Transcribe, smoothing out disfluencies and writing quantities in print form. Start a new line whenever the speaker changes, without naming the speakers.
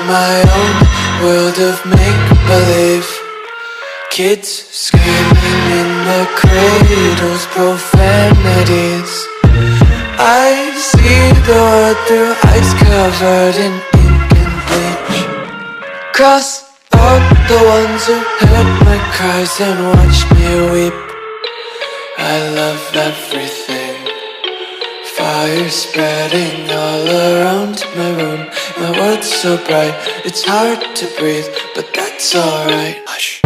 my own world of make-believe. Kids screaming in their cradles, profanities. I see the world through ice covered in ink and bleach. Cross out the ones who heard my cries and watched me weep. I love everything. Fire spreading all around my room. My world's so bright, it's hard to breathe, but that's alright. Hush.